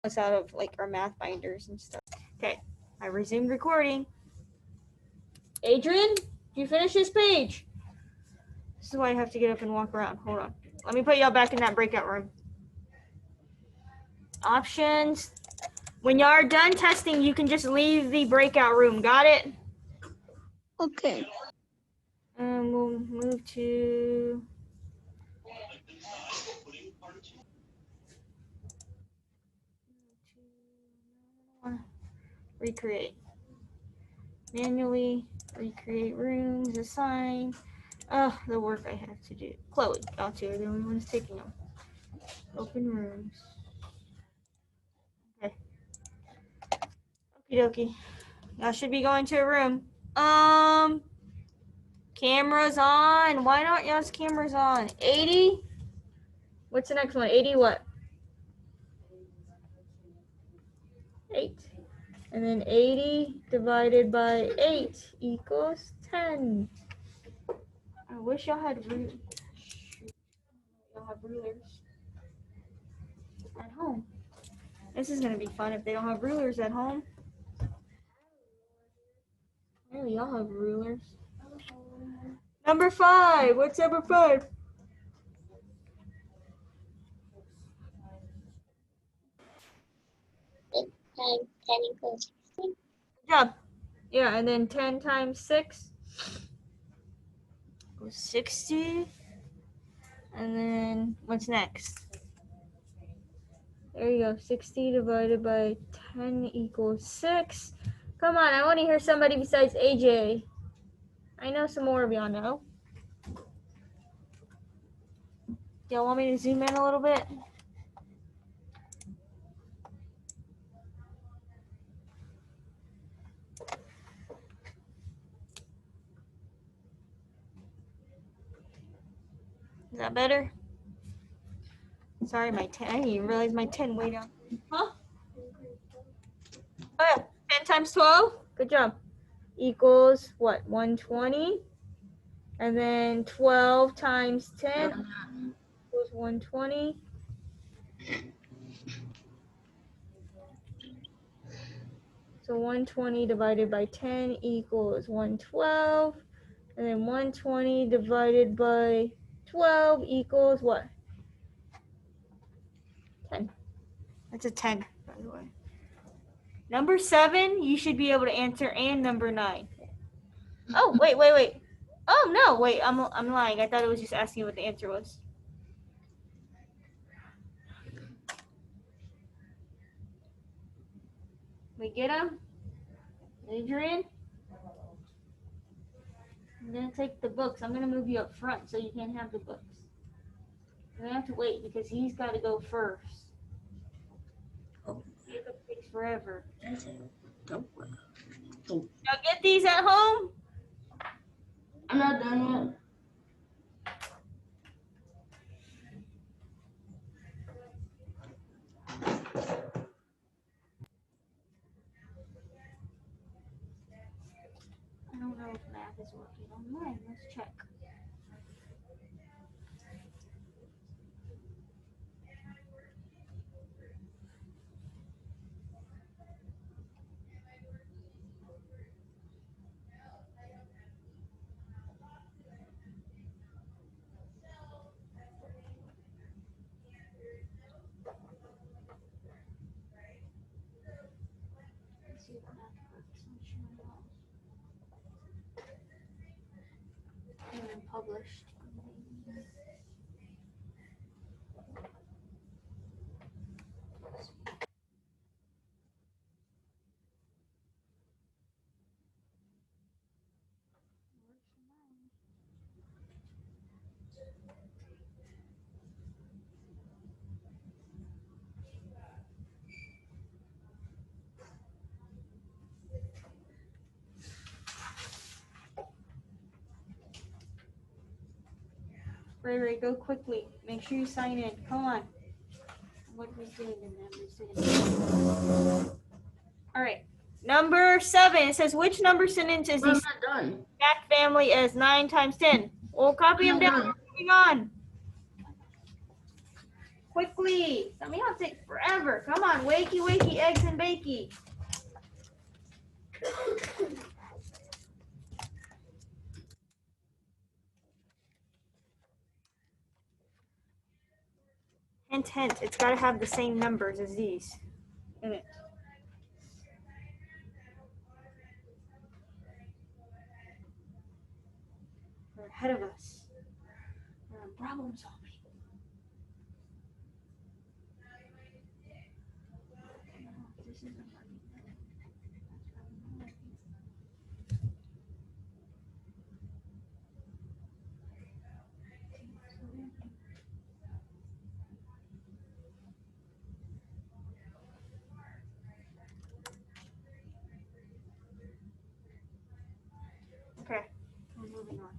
us out of like our math binders and stuff. Okay, I resumed recording. Adrian, did you finish this page? This is why I have to get up and walk around. Hold on. Let me put y'all back in that breakout room. Options. When y'all are done testing, you can just leave the breakout room. Got it? Okay. We'll move to recreate. Manually recreate rooms, assign. Oh, the work I have to do. Chloe, y'all two are the only ones taking them. Open rooms. Okay. Okie dokie. Y'all should be going to a room. Cameras on. Why not y'all's cameras on? 80? What's the next one? 80 what? 8. And then 80 divided by 8 equals 10. I wish y'all had rulers. Y'all have rulers at home. This is going to be fun if they don't have rulers at home. Really, y'all have rulers. Number 5. What's number 5? Times 10 equals 60. Good job. Yeah, and then 10 times 6 was 60. And then what's next? There you go. 60 divided by 10 equals 6. Come on, I want to hear somebody besides AJ. I know some more of y'all know. Y'all want me to zoom in a little bit? Is that better? Sorry, my 10. I didn't even realize my 10 way down. Huh? Oh, yeah. 10 times 12. Good job. Equals what? 120. And then 12 times 10 equals 120. So 120 divided by 10 equals 112. And then 120 divided by 12 equals what? 10. That's a 10, by the way. Number 7, you should be able to answer, and number 9. Oh, wait. Oh, no, wait, I'm lying. I thought it was just asking what the answer was. We get them? Adrian? I'm going to take the books. I'm going to move you up front so you can't have the books. You're going to have to wait because he's got to go first. Jacob takes forever. Y'all get these at home? I'm not done yet. I don't know if math is working on mine. Let's check. Let's see if math works. And then published. Ray, go quickly. Make sure you sign in. Come on. What we did and all right. Number 7. It says, which number sentence is the I'm not done. exact family as 9 times 10? Well, copy them down. We're moving on. Quickly. Some of y'all take forever. Come on, wakey, wakey, eggs and bakey. Hint, hint. It's got to have the same numbers as these in it. They're ahead of us. They're problem solving. Okay, we're moving on.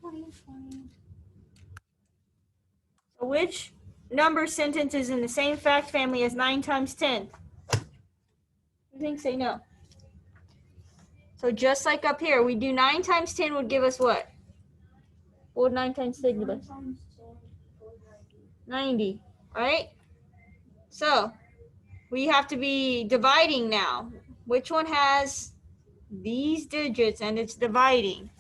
2020. So which number sentence is in the same fact family as 9 times 10? You think? Say no. So just like up here, we do 9 times 10 would give us what? What would 9 times 10 give us? 90, right? So we have to be dividing now. Which one has these digits and it's dividing?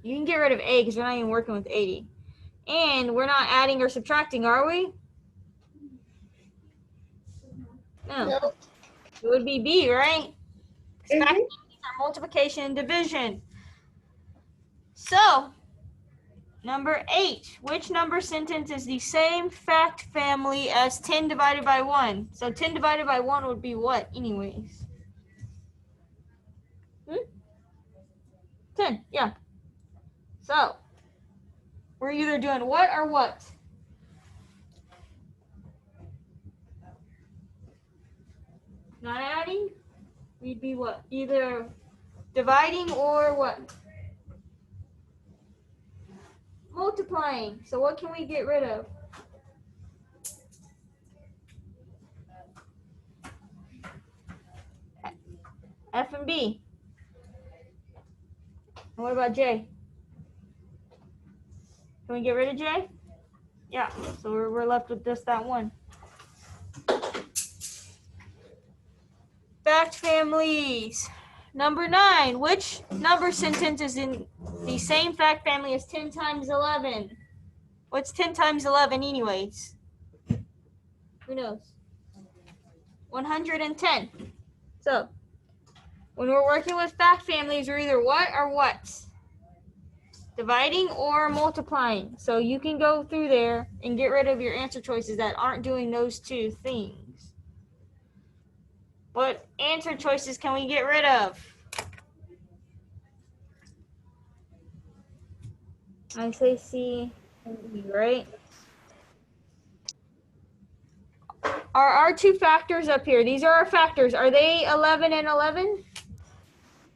You can get rid of A because we're not even working with 80. And we're not adding or subtracting, are we? No. Nope. It would be B, right? Mhm. Fact families are multiplication and division. So, number 8. Which number sentence is the same fact family as 10 divided by 1? So 10 divided by 1 would be what anyways? 10, yeah. So, we're either doing what or what? Not adding? We'd be what? Either dividing or what? Multiplying. So what can we get rid of? F and B. And what about J? Can we get rid of J? Yeah, so we're left with just that one. Fact families. Number 9. Which number sentence is in the same fact family as 10 times 11? What's 10 times 11 anyways? Who knows? 110. So, when we're working with fact families, we're either what or what? Dividing or multiplying. So you can go through there and get rid of your answer choices that aren't doing those two things. What answer choices can we get rid of? I say C and E, right? Are our two factors up here? These are our factors. Are they 11 and 11?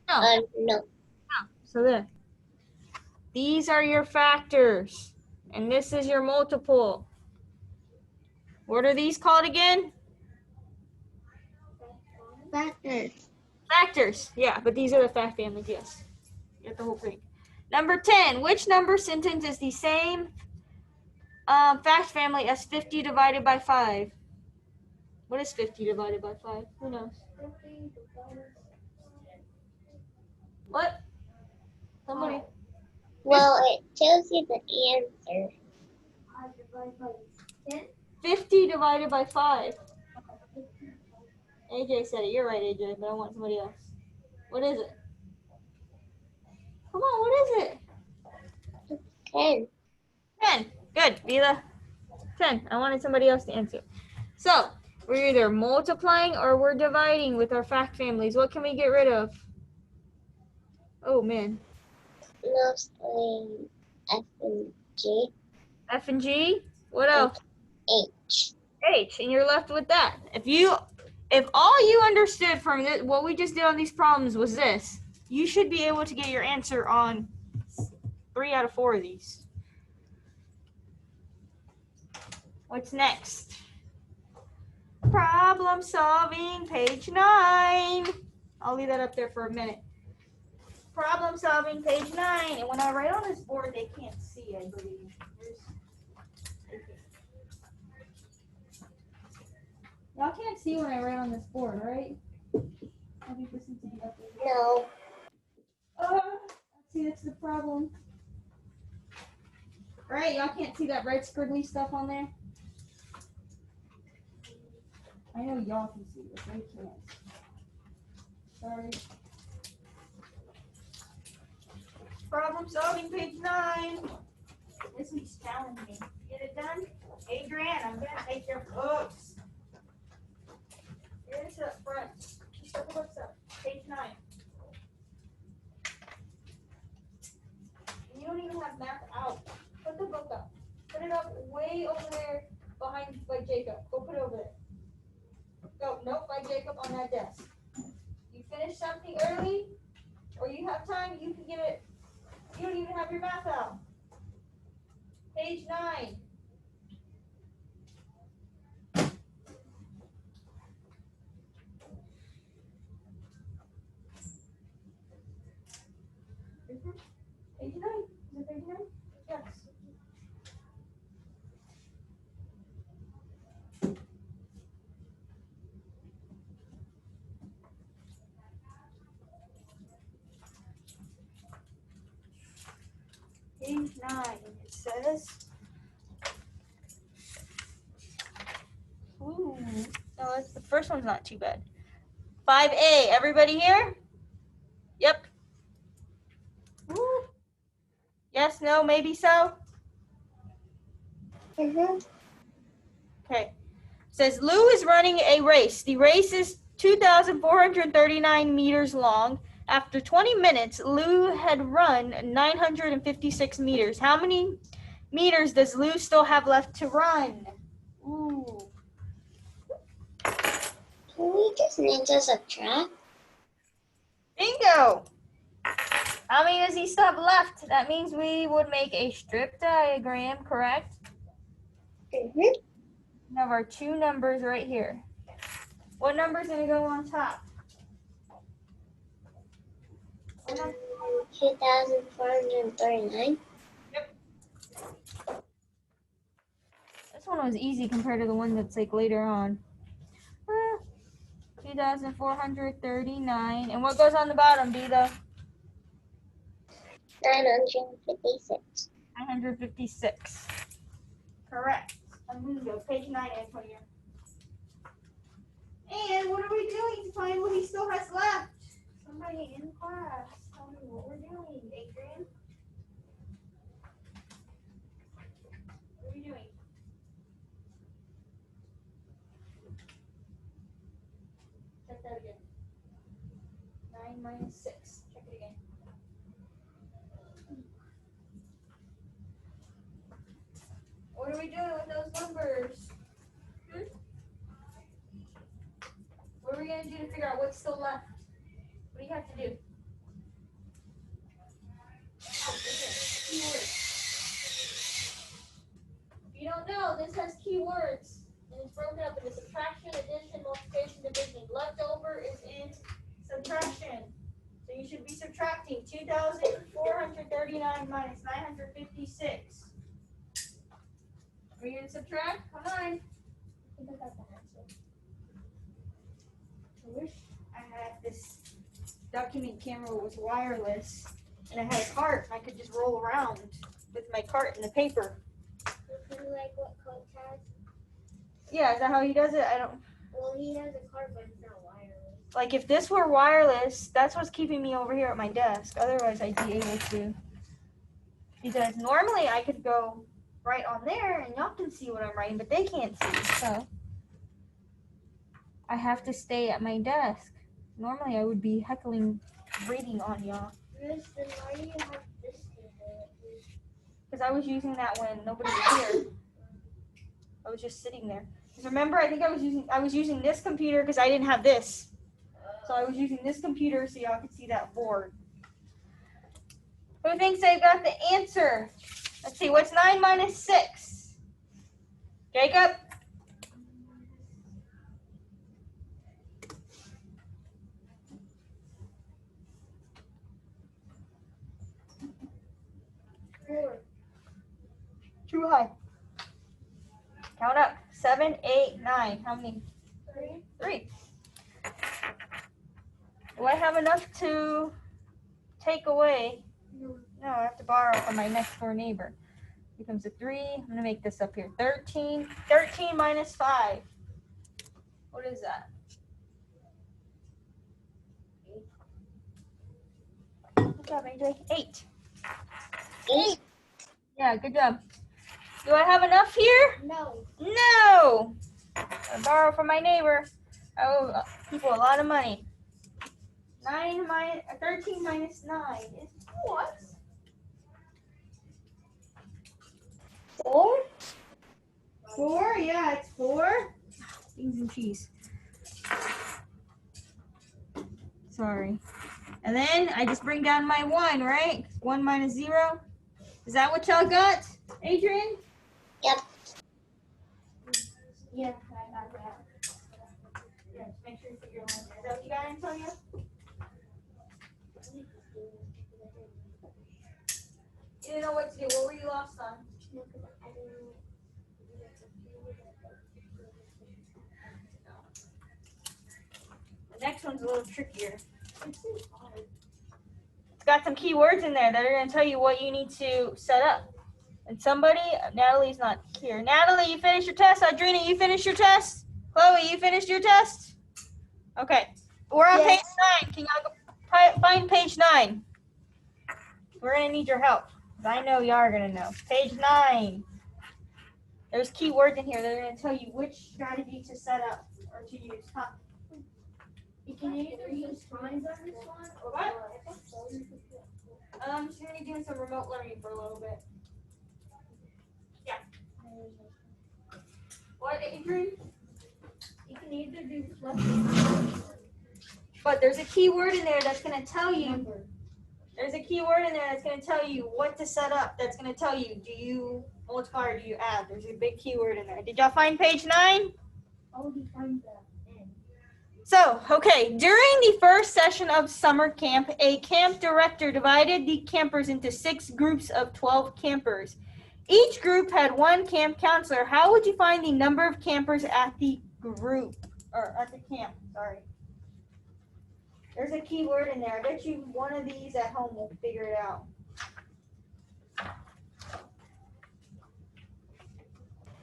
No. No. So there. These are your factors. And this is your multiple. What are these called again? Factors. Factors. Yeah, but these are the fact families, yes. Get the whole thing. Number 10. Which number sentence is the same fact family as 50 divided by 5? What is 50 divided by 5? Who knows? What? Somebody. Well, it tells you the answer. 50 divided by 5. AJ said it. You're right, AJ, but I want somebody else. What is it? Come on, what is it? 10. 10. Good, Vila. 10. I wanted somebody else to answer. So, we're either multiplying or we're dividing with our fact families. What can we get rid of? Oh, man. Mostly F and G. F and G? What else? H. H. And you're left with that. If all you understood from this, what we just did on these problems was this, you should be able to get your answer on 3 out of 4 of these. What's next? Problem solving, page 9. I'll leave that up there for a minute. problem solving, page 9. And when I write on this board, they can't see, I believe. Y'all can't see when I write on this board, right? I think this needs to be updated. No. See, that's the problem. Right, y'all can't see that red squiggly stuff on there? I know y'all can see it, they can't. Sorry. Problem solving, page 9. This week's challenge me. Get it done? Adrian, I'm gonna take your books. Here's up front. Just put the books up. Page 9. You don't even have math out. Put the book up. Put it up way over there behind by Jacob. Go put it over there. Go, nope, by Jacob on that desk. You finish something early, or you have time, you can get it. You don't even have your math out. Page 9. Page 9. Is it page 9? Yes. Page 9, it says, ooh, no, that's, the first one's not too bad. 5A, everybody here? Yep. Woo. Yes, no, maybe so? Mm-hmm. Okay. It says Lou is running a race. The race is 2,439 meters long. After 20 minutes, Lou had run 956 meters. How many meters does Lou still have left to run? Ooh. Can we just need to subtract? Bingo! How many does he still have left? That means we would make a strip diagram, correct? Mm-hmm. We have our two numbers right here. What number's gonna go on top? 2,439. This one was easy compared to the one that's like later on. 2,439. And what goes on the bottom, Dita? 956. 956. Correct. Bingo. Page 9, Antonio. And what are we doing to find what he still has left? Somebody in class, tell me what we're doing, Adrian. What are we doing? Check that again. 9 minus 6. Check it again. What are we doing with those numbers? What are we going to do to figure out what's still left? What do you have to do? Oh, keywords. If you don't know, this has keywords. And it's broken up into subtraction, addition, multiplication, division. Leftover is in subtraction. So you should be subtracting 2,439 minus 956. Are you going to subtract? Come on. I wish I had this document camera was wireless and I had a cart and I could just roll around with my cart and the paper. Like what Coach has? Yeah, is that how he does it? I don't. Well, he has a card, but it's not wireless. Like if this were wireless, that's what's keeping me over here at my desk. Otherwise, I'd be able to. Because normally I could go right on there and y'all can see what I'm writing, but they can't see. So I have to stay at my desk. Normally I would be heckling, reading on y'all. Miss, then why do you have this table? Because I was using that when nobody was here. I was just sitting there. Because remember, I think I was using this computer because I didn't have this. So I was using this computer so y'all could see that board. Who thinks they got the answer? Let's see, what's 9 minus 6? Jacob? 4. Too high. Count up. 7, 8, 9. How many? 3. 3. Do I have enough to take away? No, I have to borrow from my next door neighbor. Becomes a 3. I'm going to make this up here. 13. 13 minus 5. What is that? 8. Good job, AJ. 8. 8. Yeah, good job. Do I have enough here? No. No! I borrow from my neighbor. I owe people a lot of money. 13 minus 9 is what? 4. 4? Yeah, it's 4. Beans and cheese. Sorry. And then I just bring down my 1, right? 1 minus 0. Is that what y'all got, Adrian? Yep. Yeah, I got that. Yeah, just make sure you put your line there. Is that what you got, Antonio? You didn't know what to do. What were you lost on? The next one's a little trickier. It's got some key words in there that are going to tell you what you need to set up. And somebody, Natalie's not here. Natalie, you finished your test? Audrina, you finished your test? Chloe, you finished your test? Okay. We're on Yes. page 9. Can y'all go find page 9? We're going to need your help. 'Cause I know y'all are going to know. Page 9. There's key words in here that are going to tell you which strategy to set up or to use. Huh? You can either use times on this one or What? She's going to be doing some remote learning for a little bit. Yeah. What, Adrian? You can either do flipping. But there's a key word in there that's going to tell you. There's a key word in there that's going to tell you what to set up. That's going to tell you, do you multiply or do you add? There's a big key word in there. Did y'all find page 9? Oh, he finds that. So, okay, during the first session of summer camp, a camp director divided the campers into 6 groups of 12 campers. Each group had 1 camp counselor. How would you find the number of campers at the group, or at the camp, sorry. There's a key word in there. I bet you one of these at home will figure it out.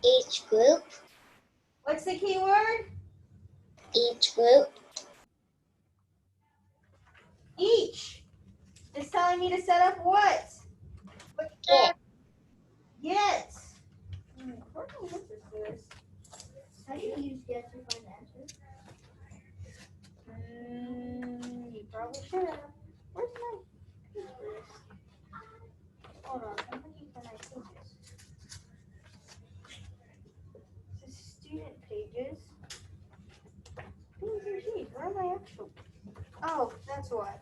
Each group. What's the key word? Each group. Each. It's telling me to set up what? Get. Get. Where can we look this? How do you use get to find the answer? You probably should have. Where's my pages? Hold on, I'm looking for my pages. This is student pages. Geez, where are my actual? Oh, that's why.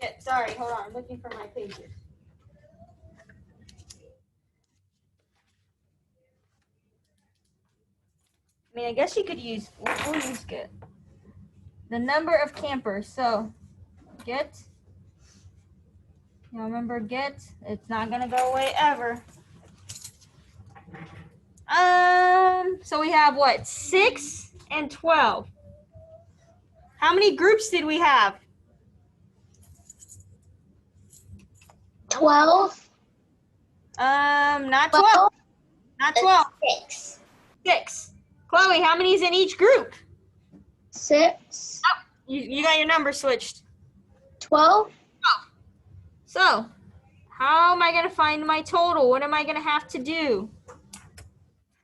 Yeah, sorry, hold on, I'm looking for my pages. I mean, I guess you could use, we'll use get. The number of campers, so get. You remember get? It's not gonna go away ever. So we have what? 6 and 12. How many groups did we have? 12. Not 12. Not 12. 6. 6. Chloe, how many is in each group? 6. Oh, you got your number switched. 12. So, how am I going to find my total? What am I going to have to do?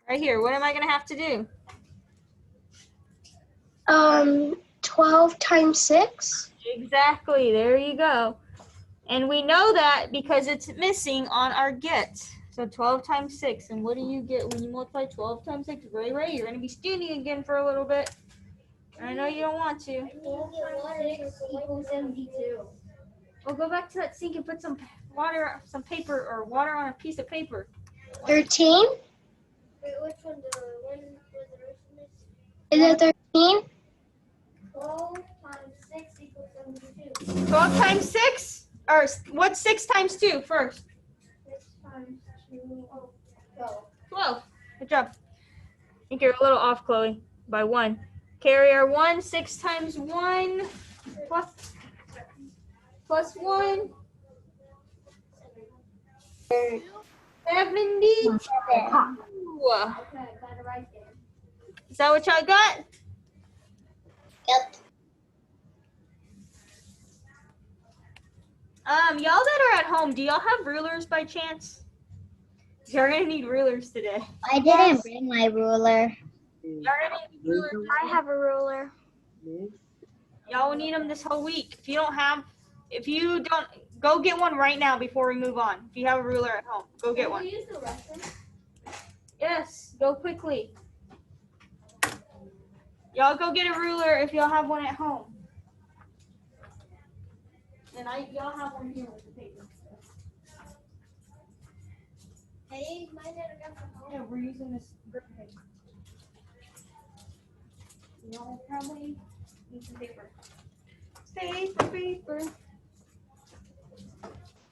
Right here, what am I going to have to do? 12 times 6. Exactly, there you go. And we know that because it's missing on our get. So 12 times 6. And what do you get when you multiply 12 times 6? Ray, you're going to be standing again for a little bit. I know you don't want to. 6 equals 72. Well, go back to that sink and put some water, some paper, or water on a piece of paper. 13. Wait, which one? The one with the rest of this? Is it 13? 12 times 6 equals 72. 12 times 6? Or what's 6 times 2 first? 6 times 2. Oh, 12. 12. Good job. I think you're a little off, Chloe, by 1. Carry our 1. 6 times 1 plus 1. 72. Okay, I got it right there. Is that what y'all got? Yep. Y'all that are at home, do y'all have rulers by chance? You're gonna need rulers today. I didn't bring my ruler. Y'all gonna need rulers. I have a ruler. Y'all will need them this whole week. If you don't, go get one right now before we move on. If you have a ruler at home, go get one. Use the restroom. Yes, go quickly. Y'all go get a ruler if y'all have one at home. And y'all have one here with the paper. Hey, my dad got the home. Yeah, we're using this grip paper. Y'all probably need some paper. Paper.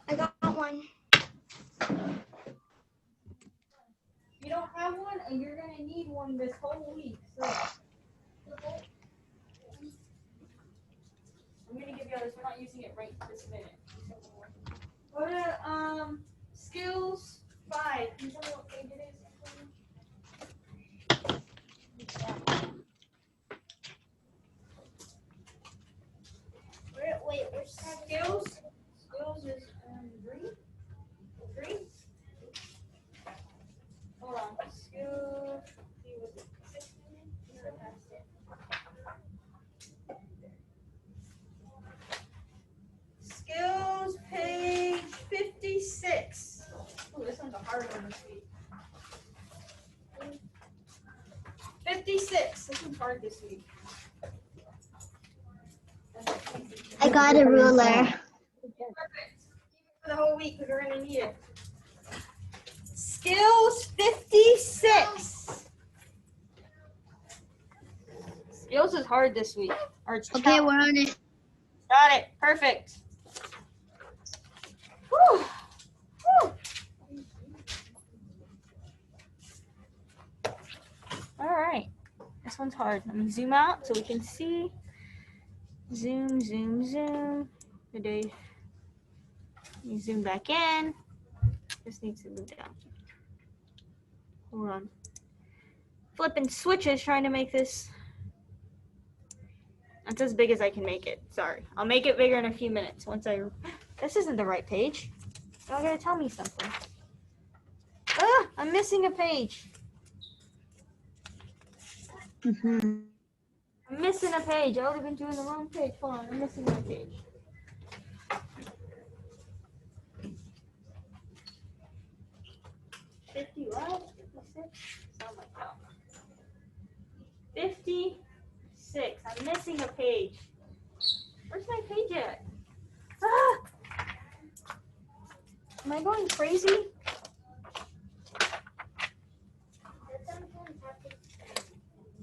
I got one. If you don't have one, you're gonna need one this whole week. So I'm gonna give you others. We're not using it right this minute. Go to skills 5. Can you tell me what page it is? Wait, which Skills. Skills is 3. Hold on. Skills. Was it 6? Skills page 56. Oh, this one's a hard one this week. 56. This one's hard this week. I got a ruler. Perfect. For the whole week, because we're going to need it. Skills 56. Skills is hard this week. Or it's Okay, we're on it. Got it. Perfect. Whew. Whew. All right. This one's hard. Let me zoom out so we can see. Zoom, zoom, zoom. Good day. Let me zoom back in. This needs to move down. Hold on. Flipping switches trying to make this. That's as big as I can make it. Sorry. I'll make it bigger in a few minutes. This isn't the right page. Y'all gotta tell me something. Ah, I'm missing a page. I'm missing a page. I would have been doing the wrong page. Hold on, I'm missing my page. What? 56? Sound like that. 56. I'm missing a page. Where's my page at? Ah! Am I going crazy?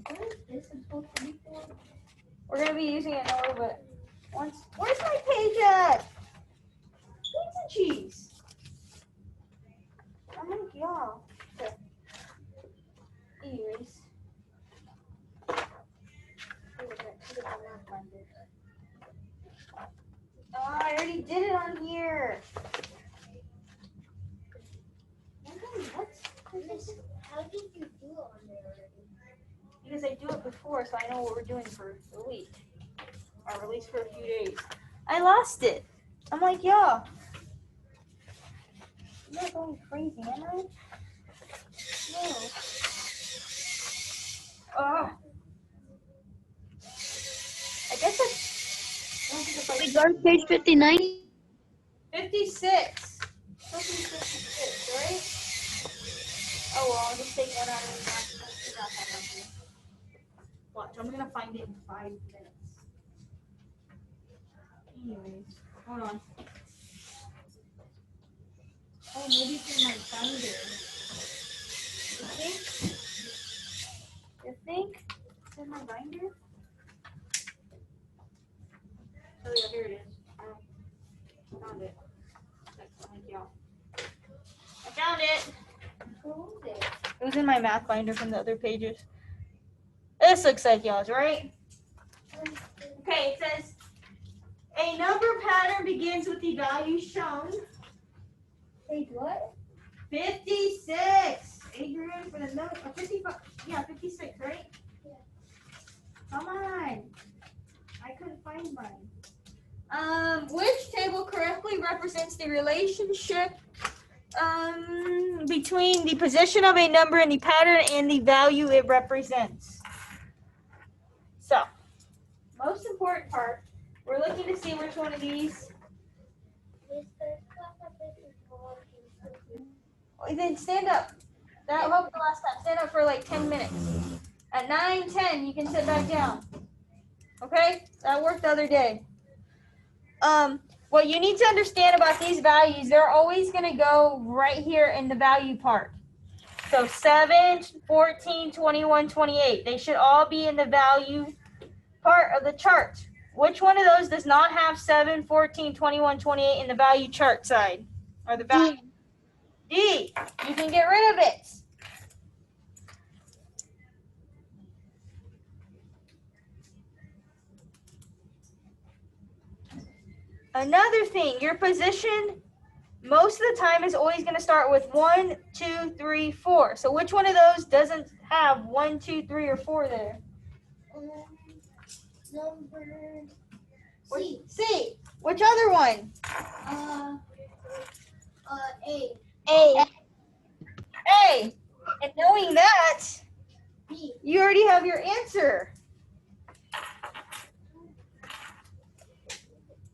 What is this supposed to be for? We're gonna be using it in a little bit. Where's my page at? Pizza cheese. I'm like, y'all. Okay. Anyways. Oh, I already did it on here. What? How did you do it on there already? Because I do it before, so I know what we're doing for the week. Or at least for a few days. I lost it. I'm like, yo. You're not going crazy, am I? No. Oh. I guess that's. We got to page 59. 56. Supposed to be 56, right? Oh well, I'll just take one out of the Watch, I'm gonna find it in 5 minutes. Anyways, hold on. Oh, maybe it's in my binder. You think? It's in my binder? Oh yeah, here it is. Found found it. Thank you. I found it. It was in my math binder from the other pages. This looks like y'all's, right? Okay, it says a number pattern begins with the value shown. Wait, what? 56. Adrian for the number 55. Yeah, 56, right? Yeah. Come on. I couldn't find mine. Which table correctly represents the relationship between the position of a number and the pattern and the value it represents? So, most important part, we're looking to see which one of these. Then stand up. That helped the last time. Stand up for like 10 minutes. At 9:10, you can sit back down. Okay? That worked the other day. What you need to understand about these values, they're always going to go right here in the value part. So 7, 14, 21, 28. They should all be in the value part of the chart. Which one of those does not have 7, 14, 21, 28 in the value chart side? Or the value? D. You can get rid of it. Another thing, your position most of the time is always going to start with 1, 2, 3, 4. So which one of those doesn't have 1, 2, 3, or 4 there? Number C. C. Which other one? A. A. A. And knowing that, B. you already have your answer.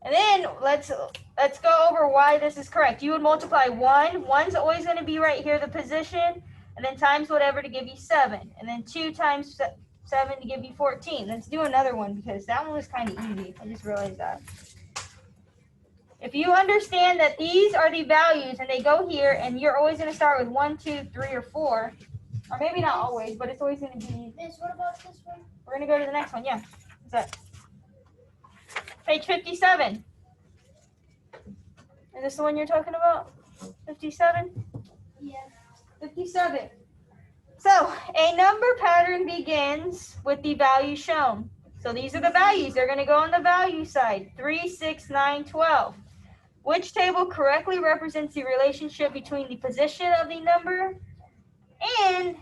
And then let's go over why this is correct. You would multiply 1. 1's always going to be right here, the position, and then times whatever to give you 7. And then 2 times 7 to give you 14. Let's do another one because that one was kind of easy. I just realized that. If you understand that these are the values and they go here, and you're always going to start with 1, 2, 3, or 4, or maybe not always, but it's always going to be. Miss, what about this one? We're going to go to the next one. Yeah. What's that? Page 57. Is this the one you're talking about? 57? Yeah. 57. So, a number pattern begins with the value shown. So these are the values. They're going to go on the value side. 3, 6, 9, 12. Which table correctly represents the relationship between the position of the number and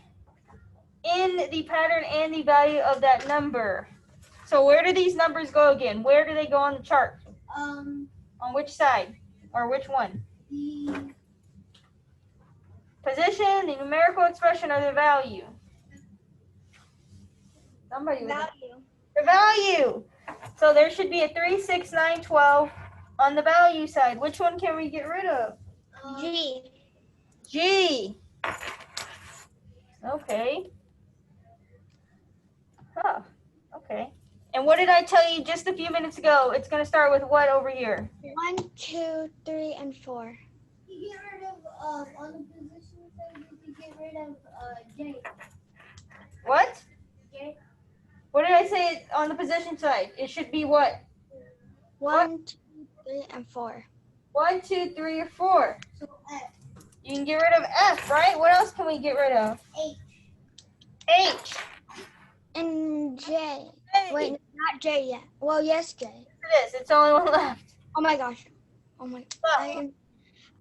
in the pattern and the value of that number? So where do these numbers go again? Where do they go on the chart? On which side? Or which one? The Position, the numerical expression, or the value? Somebody. Value. The value. So there should be a 3, 6, 9, 12 on the value side. Which one can we get rid of? G. G. Okay. Huh. Okay. And what did I tell you just a few minutes ago? It's going to start with what over here? 1, 2, 3, and 4. you get rid of on the position side, you can get rid of J. What? J. What did I say on the position side? It should be what? 1, 2, 3, and 4. 1, 2, 3, or 4. So F. You can get rid of F, right? What else can we get rid of? H. H. And J. Hey. Wait, not J yet. Well, yes, J. It is. It's the only one left. Oh my gosh. Oh my. Oh.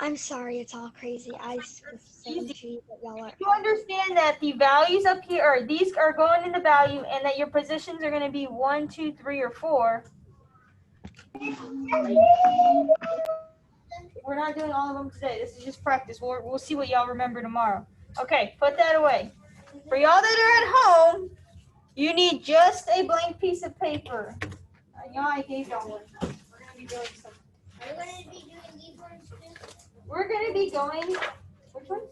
I'm sorry. It's all crazy. I was saying G, but y'all are. You understand that the values up here, or these are going in the value, and that your positions are going to be 1, 2, 3, or 4. We're not doing all of them today. This is just practice. We'll see what y'all remember tomorrow. Okay, put that away. For y'all that are at home, you need just a blank piece of paper. Y'all, I gave y'all one. We're going to be doing some. Are you going to be doing these ones too? We're going to be going, which ones?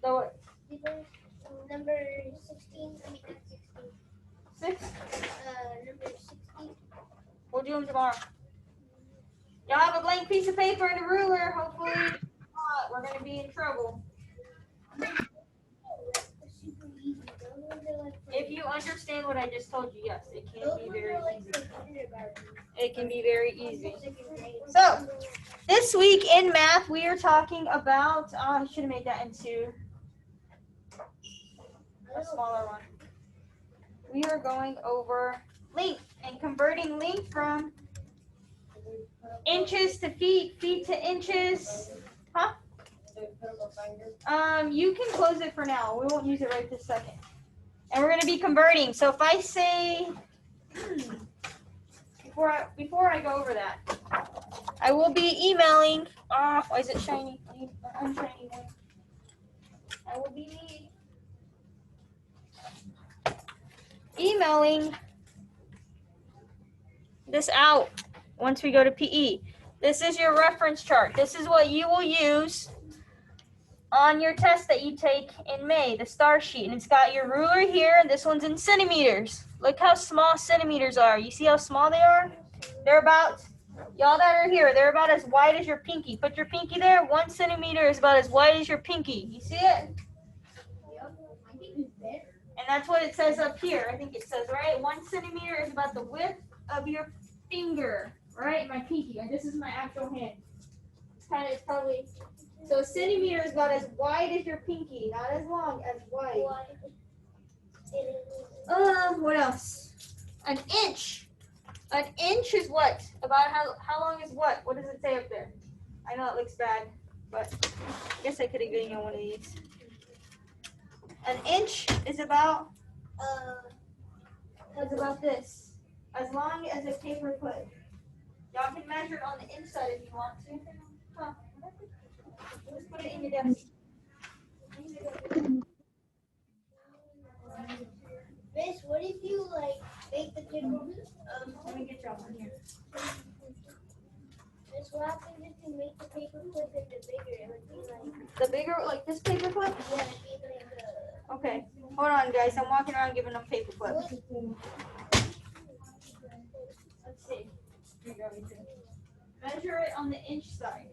The what? These ones, number 16, I mean not 16, 6? number 16. We'll do them tomorrow. Y'all have a blank piece of paper and a ruler. Hopefully not. We're going to be in trouble. Super easy. Those ones are like If you understand what I just told you? Yes, it can Those be ones very are like easy. for kindergarten. It can be very easy. Second grade. So, this week in math, we are talking about, I should have made that into a smaller one. We are going over length and converting length from inches to feet, feet to inches. Huh? You can close it for now. We won't use it right this second. And we're going to be converting. So if I say, before I go over that, I will be emailing. Why is it shiny? Unshiny one. I will be emailing this out once we go to PE. This is your reference chart. This is what you will use on your test that you take in May, the star sheet. And it's got your ruler here, and this one's in centimeters. Look how small centimeters are. You see how small they are? They're about, y'all that are here, they're about as wide as your pinky. Put your pinky there. 1 centimeter is about as wide as your pinky. You see it? And that's what it says up here. I think it says, right? 1 centimeter is about the width of your finger, right? My pinky. And this is my actual hand. It's probably, so a centimeter is about as wide as your pinky, not as long, as wide. What else? An inch. An inch is what? About how long is what? What does it say up there? I know it looks bad, but I guess I could have given you one of these. An inch is about this. As long as a paper clip. Y'all can measure it on the inside if you want to. Huh. Just put it in your desk. Miss, what if you like make the paper? Let me get y'all one here. Miss, what happens if you make the paper clip into bigger? It would be like The bigger, like this paper clip? yeah, it'd be like Okay. Hold on, guys. I'm walking around giving them paper clips. Let's see. Here you go, right there. Measure it on the inch side.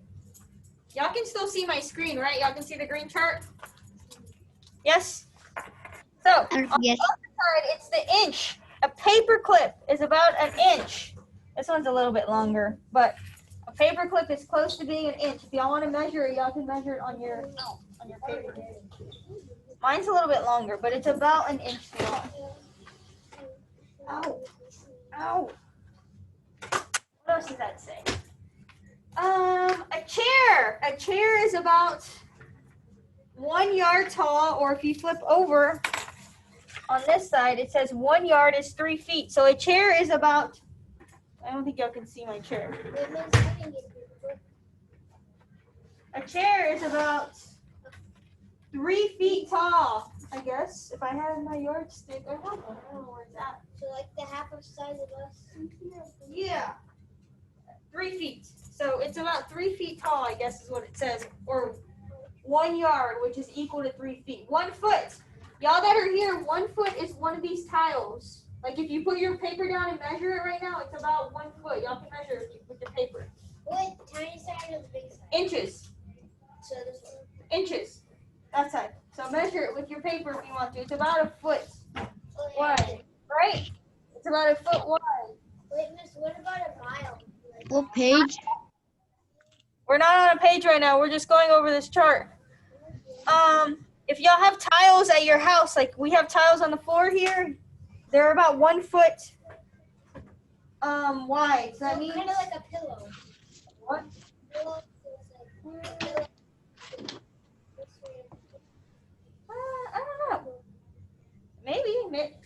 Y'all can still see my screen, right? Y'all can see the green chart? Yes? So, on the Yes. other side, it's the inch. A paper clip is about an inch. This one's a little bit longer, but a paper clip is close to being an inch. If y'all want to measure it, y'all can measure it on your paper. Mine's a little bit longer, but it's about an inch long. Ow. Ow. What else does that say? A chair. A chair is about 1 yard tall, or if you flip over on this side, it says 1 yard is 3 feet. So a chair is about, I don't think y'all can see my chair. A chair is about 3 feet tall, I guess. If I had my yardstick, I have one. I don't know where it's at. so like the half of size of us. Yeah. 3 feet. So it's about 3 feet tall, I guess is what it says. Or 1 yard, which is equal to 3 feet. 1 foot. Y'all that are here, 1 foot is one of these tiles. Like if you put your paper down and measure it right now, it's about 1 foot. Y'all can measure it with the paper. What tiny side or the big side? Inches. So this one. Inches. That side. So measure it with your paper if you want to. It's about a foot Oh, yeah. wide. Right? It's about a foot wide. Wait, Miss, what about a mile? Like, What page? We're not on a page right now. We're just going over this chart. If y'all have tiles at your house, like we have tiles on the floor here, they're about 1 foot wide. So that means kind of like a pillow. what? Pillow, so it's like- I don't know. Maybe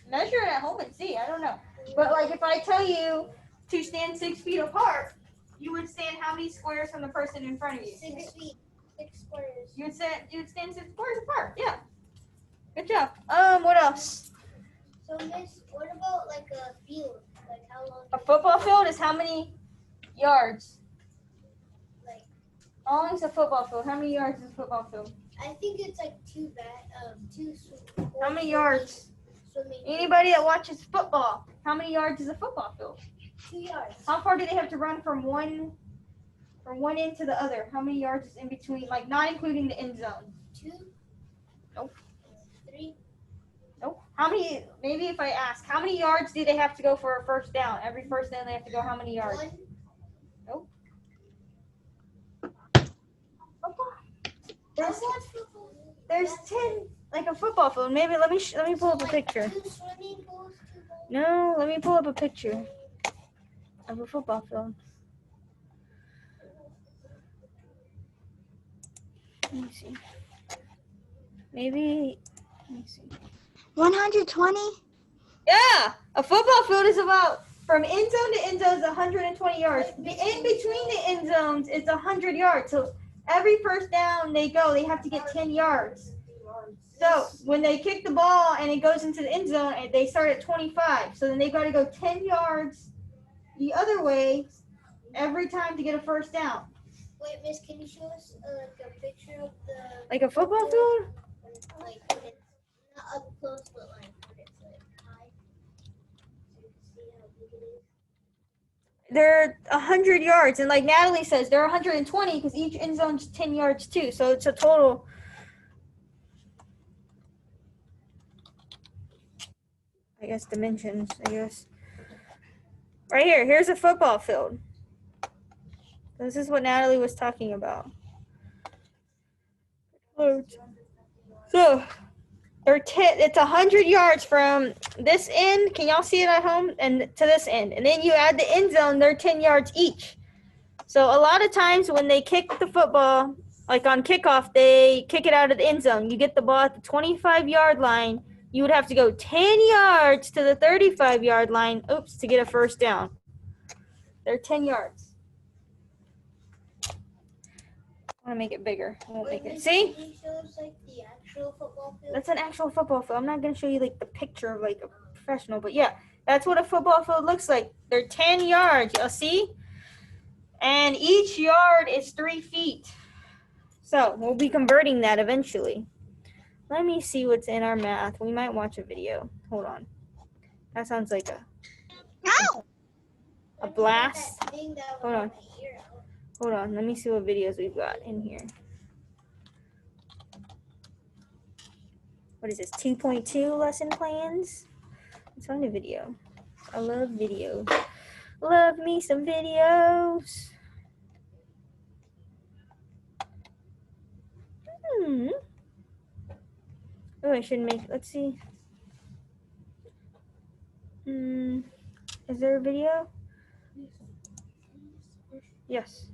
measure it at home and see. I don't know. But like if I tell you to stand 6 feet apart, you would stand how many squares from the person in front of you? 6 feet, 6 squares. You would stand 6 squares apart. Yeah. Good job. What else? So, Miss, what about like a field? Like how long? A football field is how many yards? Like, How long is a football field? How many yards is a football field? I think it's like two. How many yards? Swimming. Anybody that watches football, how many yards is a football field? 2 yards. How far do they have to run from one end to the other? How many yards is in between? Like not including the end zone. 2. Nope. 3. Nope. How many, maybe if I ask, how many yards do they have to go for a first down? Every first down they have to go how many yards? One. Nope. There's 10, like a football field. Maybe let me pull up a picture. Two swimming pools, two bowling. No, let me pull up a picture of a football field. Let me see. Maybe, let me see. 120? Yeah, a football field is about, from end zone to end zone is 120 yards. In between the end zones is 100 yards. So every first down they have to get 10 yards. So when they kick the ball and it goes into the end zone, and they start at 25. So then they got to go 10 yards the other way every time to get a first down. Wait, Miss, can you show us like a picture of the Like a football field? like when it's not up close, but like when it's like high, so you can see how big it is? They're 100 yards, and like Natalie says, they're 120 because each end zone's 10 yards too. So it's a total. I guess dimensions. I guess. Right here. Here's a football field. This is what Natalie was talking about. So it's 100 yards from this end. Can y'all see it at home? And to this end. And then you add the end zone, they're 10 yards each. So a lot of times when they kick the football, like on kickoff, they kick it out of the end zone. You get the ball at the 25-yard line. You would have to go 10 yards to the 35-yard line, to get a first down. They're 10 yards. I want to make it bigger. I won't make it. See? Can you show us like the actual football field? That's an actual football field. I'm not going to show you like the picture of like a professional, but yeah, that's what a football field looks like. They're 10 yards, you'll see? And each yard is 3 feet. So we'll be converting that eventually. Let me see what's in our math. We might watch a video. Hold on. That sounds like a blast. That thing that Hold on. my ear out. Hold on. Let me see what videos we've got in here. What is this? 2.2 lesson plans? Let's find a video. I love videos. Love me some videos. Oh, I should make, let's see. Is there a video? Yes.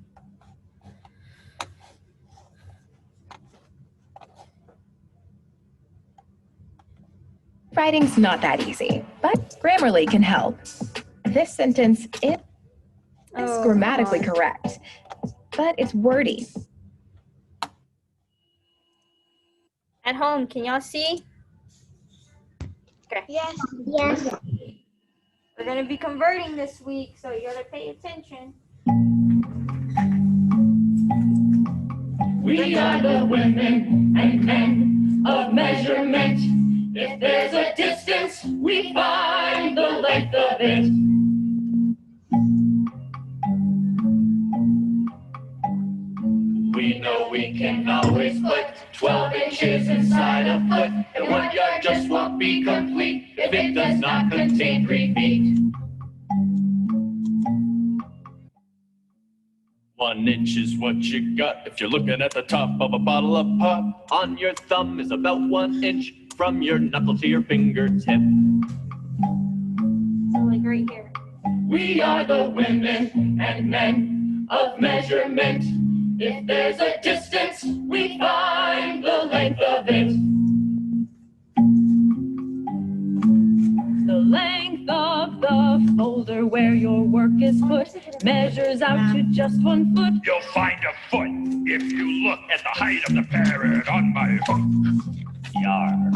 Writing's not that easy, but Grammarly can help. This sentence is grammatically correct, but it's wordy. At home, can y'all see? Okay. Yes. Yes. We're going to be converting this week, so you got to pay attention. We are the women and men of measurement. If there's a distance, we find the length of it. We know we can always put 12 inches inside a foot, and 1 yard just won't be complete if it does not contain 3 feet. 1 inch is what you got if you're looking at the top of a bottle of pop. On your thumb is about 1 inch from your knuckle to your fingertip. So like right here. We are the women and men of measurement. If there's a distance, we find the length of it. The length of the folder where your work is put measures out to just 1 foot. You'll find a foot if you look at the height of the parrot on my hook. Yard.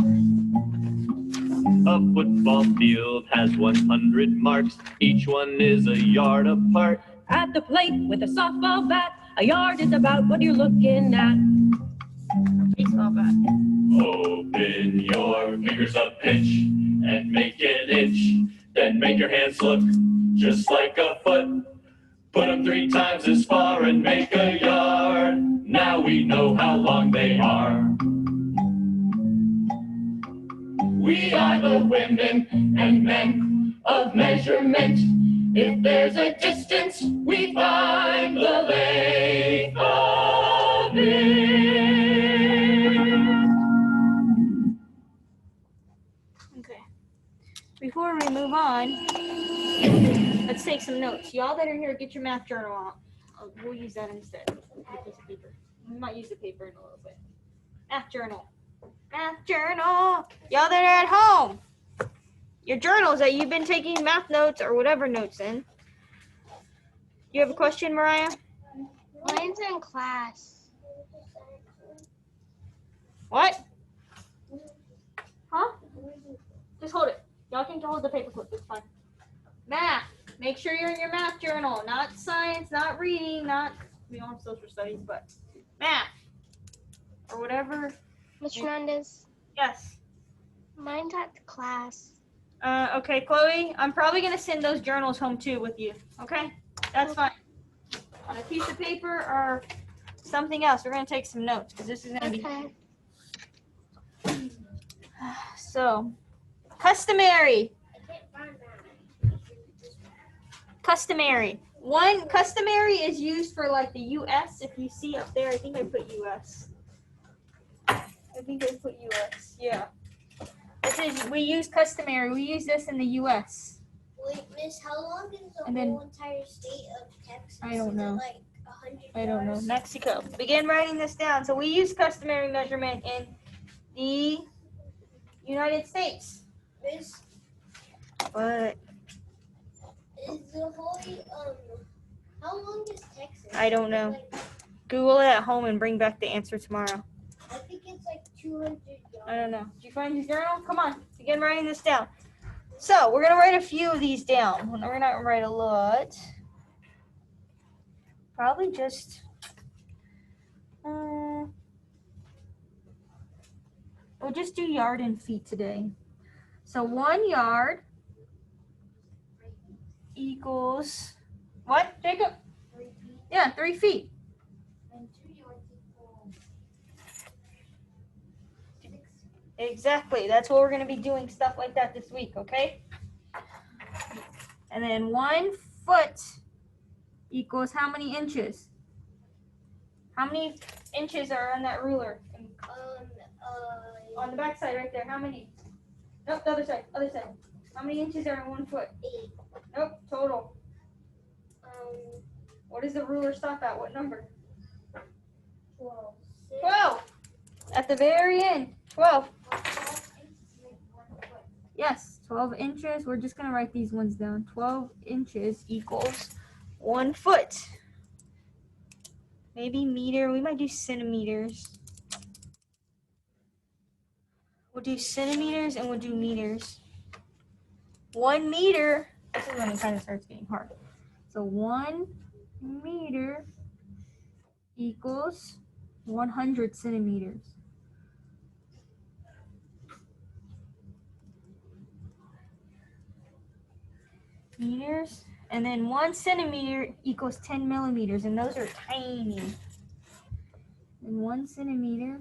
A football field has 100 marks. Each one is a yard apart. At the plate with a softball bat, a yard is about what you're looking at. Baseball bat. Open your fingers a pinch and make an inch. Then make your hands look just like a foot. Put them 3 times as far and make a yard. Now we know how long they are. We are the women and men of measurement. If there's a distance, we find the length of it. Okay. Before we move on, let's take some notes. Y'all that are here, get your math journal out. We'll use that instead. The piece of paper. We might use the paper in a little bit. Math journal. Math journal. Y'all that are at home, your journals that you've been taking math notes or whatever notes in. You have a question, Mariah? Mine's in class. What? Huh? Just hold it. Y'all can hold the paper clip. It's fine. Math. Make sure you're in your math journal. Not science, not reading, not, we don't have social studies, but math. Or whatever. Ms. Fernandez, Yes. mine's at class. Okay, Chloe, I'm probably going to send those journals home too with you. Okay? That's fine. On a piece of paper or something else. We're going to take some notes because this is going to be. Okay. So, customary. I can't find that. Customary. One, customary is used for like the U.S. If you see up there, I think I put U.S. Yeah. This is, we use customary. We use this in the U.S. Wait, Miss, how long is the And then- whole entire state of Texas? I don't Is it know. like 100 I don't know. yards? Mexico. Begin writing this down. So we use customary measurement in the United States. Miss, But is the whole how long is Texas? I don't know. Like, Google it at home and bring back the answer tomorrow. I think it's like 200 yards. I don't know. Did you find your journal? Come on. Begin writing this down. So we're going to write a few of these down. We're not going to write a lot. Probably just, we'll just do yard and feet today. So 1 yard equals, what, Jacob? 3 feet Yeah, 3 feet. and 2 yards equal 6. Exactly. That's what we're going to be doing, stuff like that this week, okay? And then 1 foot equals how many inches? How many inches are on that ruler? On the back side right there, how many? Nope, the other side, other side. How many inches are in 1 foot? 8. Nope, total. 12. What does the ruler stop at? What number? 12. 12. At the very end, 12. Yes, 12 inches. We're just going to write these ones down. 12 inches equals 1 foot. Maybe meter. We might do centimeters. We'll do centimeters and we'll do meters. 1 meter. This is when it kind of starts getting hard. So 1 meter equals 100 centimeters. Meters, and then 1 centimeter equals 10 millimeters, and those are tiny. And 1 centimeter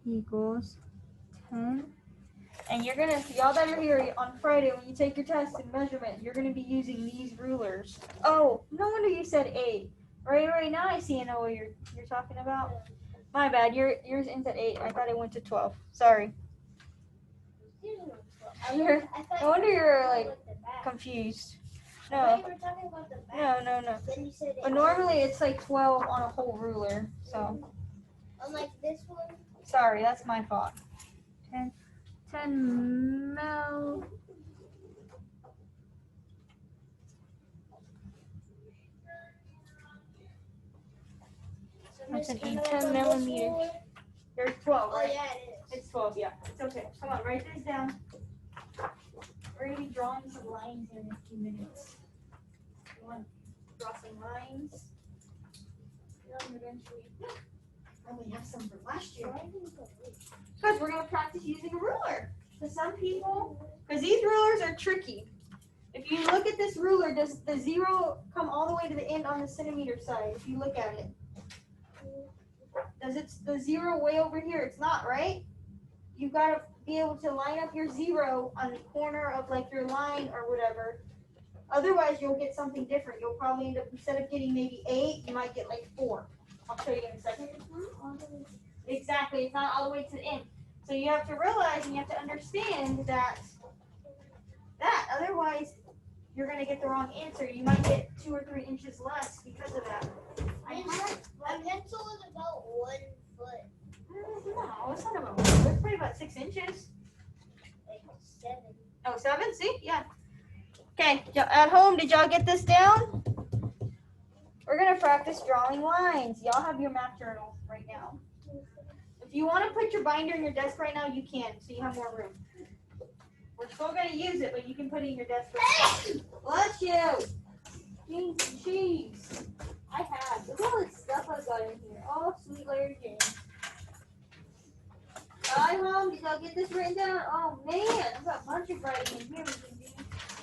equals 10. And you're gonna, y'all that are here on Friday when you take your test in measurement, you're gonna be using these rulers. Oh, no wonder you said 8. Right now I see what you're talking about. My bad. Yours ends at 8. I thought it went to 12. Sorry. No wonder you're like confused. No. No, You were talking about the back. no. Then you said But normally it's like 12 on a whole ruler. So unlike this one. sorry, that's my fault. 10 mil. So That's an Miss, 8, can I 10 go millimeters. this one? There's 12, Oh right? yeah, it is. It's 12, yeah. It's okay. Come on, write this down. We're going to be drawing some lines here in a few minutes. You want to draw some lines? Eventually. I only have some from last year. Because we're going to practice using a ruler. To some people, because these rulers are tricky. If you look at this ruler, does the 0 come all the way to the end on the centimeter side? If you look at it. Does it the zero way over here? It's not, right? You gotta be able to line up your zero on the corner of like your line or whatever. Otherwise, you'll get something different. You'll probably end up, instead of getting maybe 8, you might get like 4. I'll show you in a second. Exactly, it's not all the way to the end. So you have to realize and you have to understand that otherwise you're gonna get the wrong answer. You might get 2 or 3 inches less because of that. My pencil is about 1 foot, No, it's not about 1 foot. It's probably about 6 inches. like 7. Oh, 7? See? Yeah. Okay, at home, did y'all get this down? We're gonna practice drawing lines. Y'all have your math journal right now. If you want to put your binder in your desk right now, you can, so you have more room. We're still gonna use it, but you can put it in your desk right now. Bless you. Jeez. I have. Look at all this stuff I've got in here. Oh, sweet Larry Jane. Hi, Mom. Did y'all get this written down? Oh man, I've got a bunch of writing in here. We can do.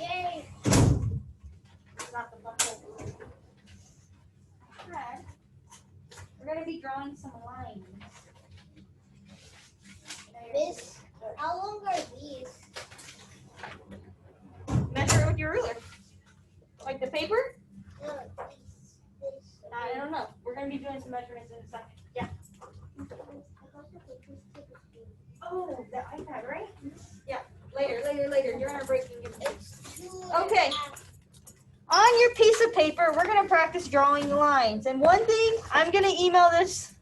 Yay. Not the bunch. Alright. We're gonna be drawing some lines. Miss, how long are these? Measure it with your ruler. Like the paper? No, this. I don't know. We're gonna be doing some measurements in a second. Yeah. Oh, the iPad, right? Yeah. Later. During our break, you can get it. It's 2 Okay. On your piece of paper, we're gonna practice drawing lines. And one thing, I'm gonna email this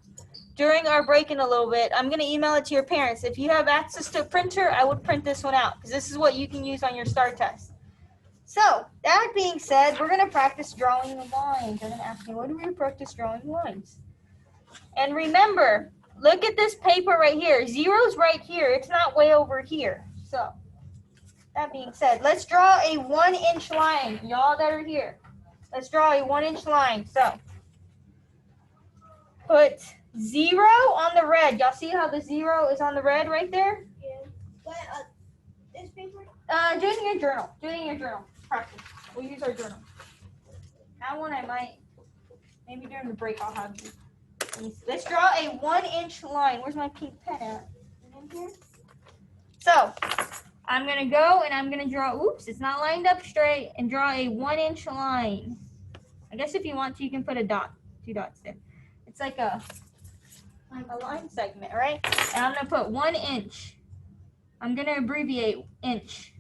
during our break in a little bit. I'm gonna email it to your parents. If you have access to a printer, I would print this one out because this is what you can use on your STAR test. So, that being said, we're gonna practice drawing the lines. You're gonna ask me, what do we practice drawing lines? And remember, look at this paper right here. Zero's right here. It's not way over here. So, that being said, let's draw a 1-inch line. Y'all that are here. Let's draw a 1-inch line. So, put 0 on the red. Y'all see how the 0 is on the red right there? Yeah. But this paper? Do it in your journal. Do it in your journal. Practice. We'll use our journal. That one I might, maybe during the break I'll have you. Let's draw a 1-inch line. Where's my pink pen at? In here? So, I'm going to go and I'm going to draw, oops, it's not lined up straight, and draw a 1-inch line. I guess if you want to, you can put a dot, 2 dots there. It's like a line segment, right? And I'm going to put 1 inch. I'm going to abbreviate inch.